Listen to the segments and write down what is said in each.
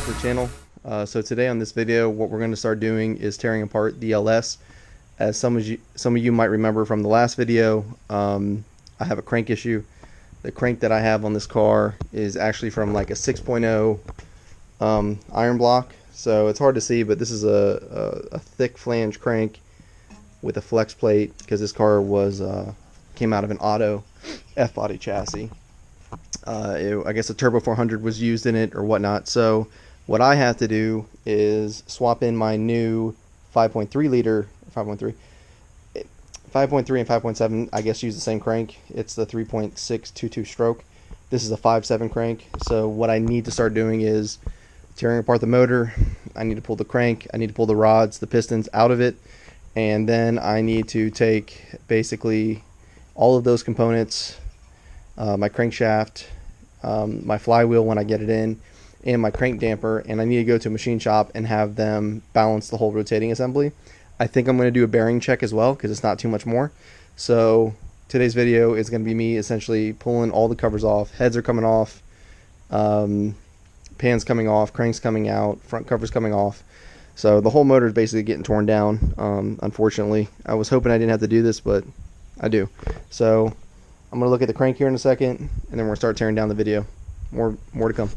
to the channel. So today on this video, what we're going to start doing is tearing apart the LS. As some of you might remember from the last video, I have a crank issue. The crank that I have on this car is actually from like a 6.0 iron block, so it's hard to see, but this is a thick flange crank with a flex plate because this car was came out of an auto F-body chassis. I guess a Turbo 400 was used in it or whatnot. So what I have to do is swap in my new 5.3 liter, 5.3 and 5.7, I guess, use the same crank. It's the 3.622 stroke. This is a 5.7 crank. So what I need to start doing is tearing apart the motor. I need to pull the crank. I need to pull the rods, the pistons out of it. And then I need to take basically all of those components, my crankshaft, my flywheel when I get it in, and my crank damper, and I need to go to a machine shop and have them balance the whole rotating assembly. I think I'm going to do a bearing check as well because it's not too much more. So today's video is going to be me essentially pulling all the covers off. Heads are coming off, pans coming off, cranks coming out, front covers coming off. So the whole motor is basically getting torn down, unfortunately. I was hoping I didn't have to do this, but I do. So I'm going to look at the crank here in a second, and then we're going to start tearing down the video. More to come.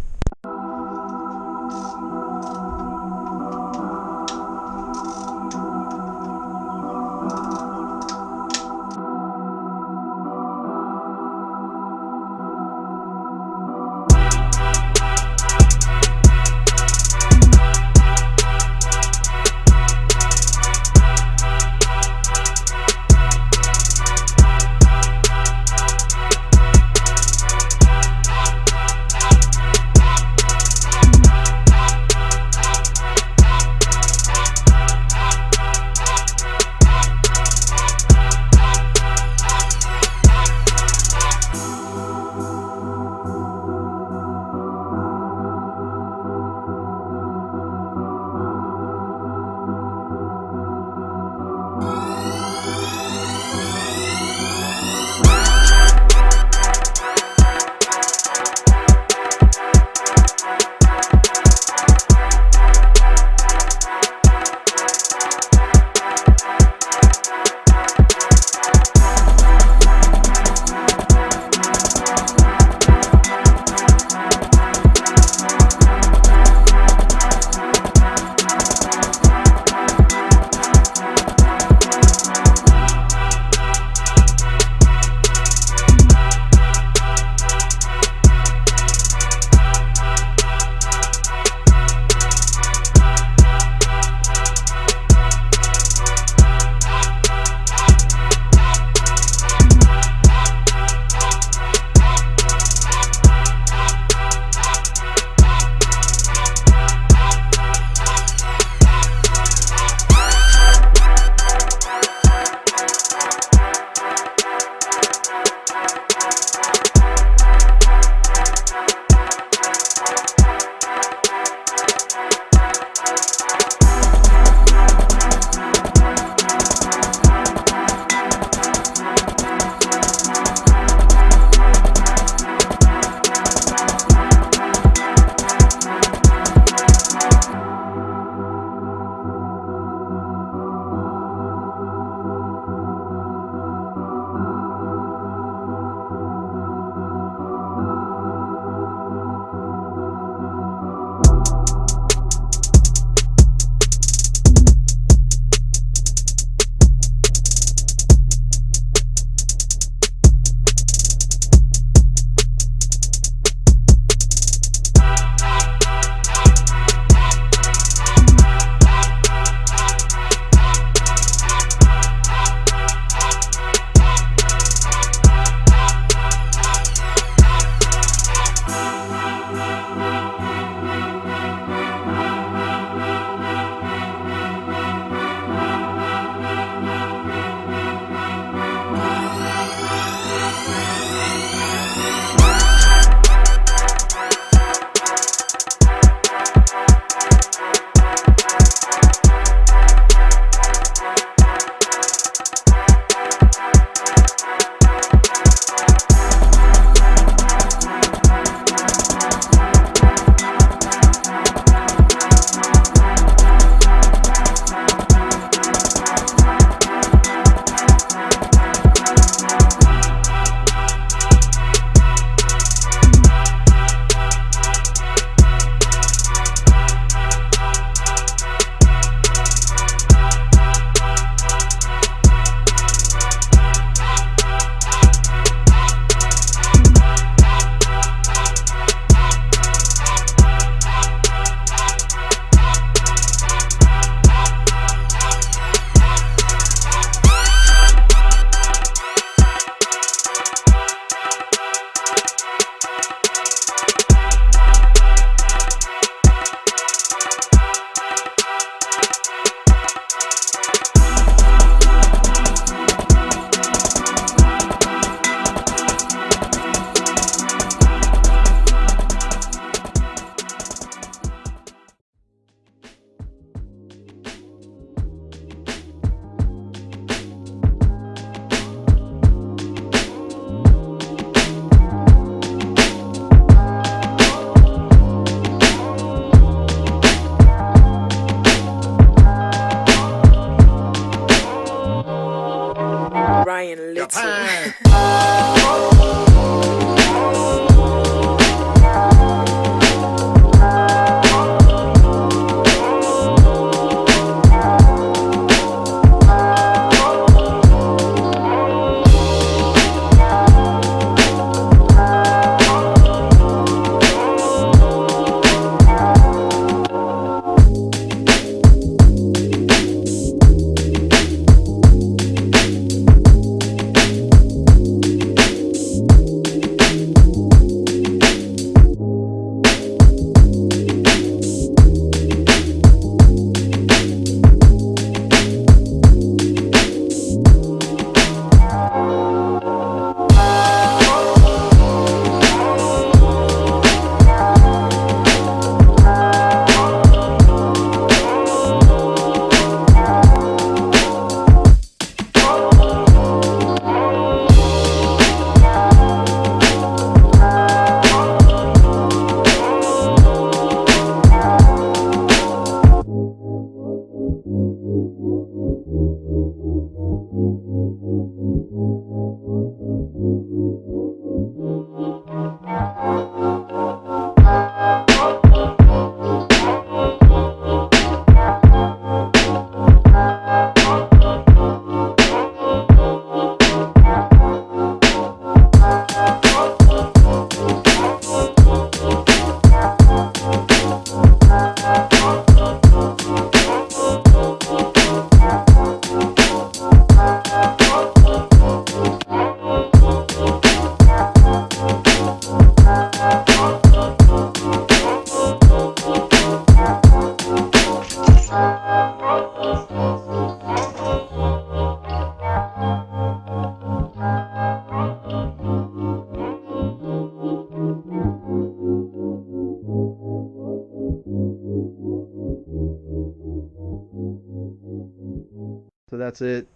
that's it.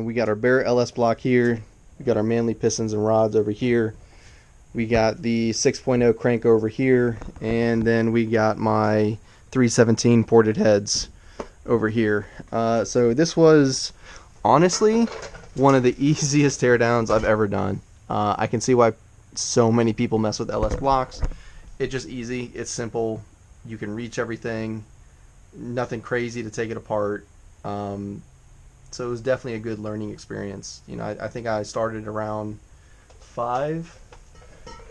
We got our bare LS block here. We got our Manly pistons and rods over here. We got the 6.0 crank over here, and then we got my 317 ported heads over here. So this was honestly one of the easiest teardowns I've ever done. I can see why so many people mess with LS blocks. It's just easy. It's simple. You can reach everything. Nothing crazy to take it apart. So it was definitely a good learning experience. You know, I think I started around 5.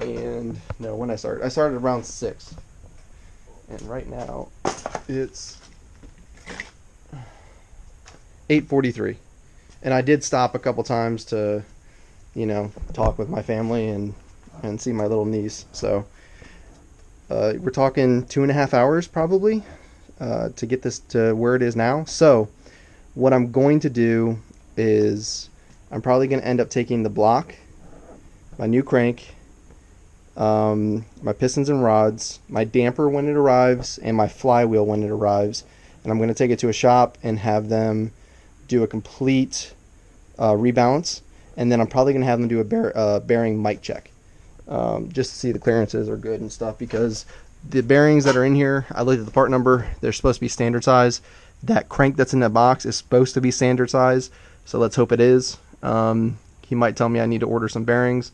And no, when I started around 6, and right now it's 8:43, and I did stop a couple times to, you know, talk with my family and see my little niece. So we're talking 2.5 hours probably to get this to where it is now. So what I'm going to do is I'm probably going to end up taking the block, my new crank, my pistons and rods, my damper when it arrives, and my flywheel when it arrives, and I'm going to take it to a shop and have them do a complete rebalance, and then I'm probably going to have them do a bearing mic check, just to see the clearances are good and stuff, because the bearings that are in here, I looked at the part number, they're supposed to be standard size. That crank that's in that box is supposed to be standard size, so let's hope it is. He might tell me I need to order some bearings.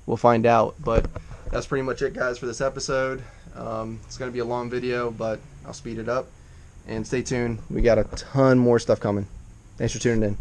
We'll find out, but that's pretty much it, guys, for this episode. It's going to be a long video, but I'll speed it up. And stay tuned. We got a ton more stuff coming. Thanks for tuning in.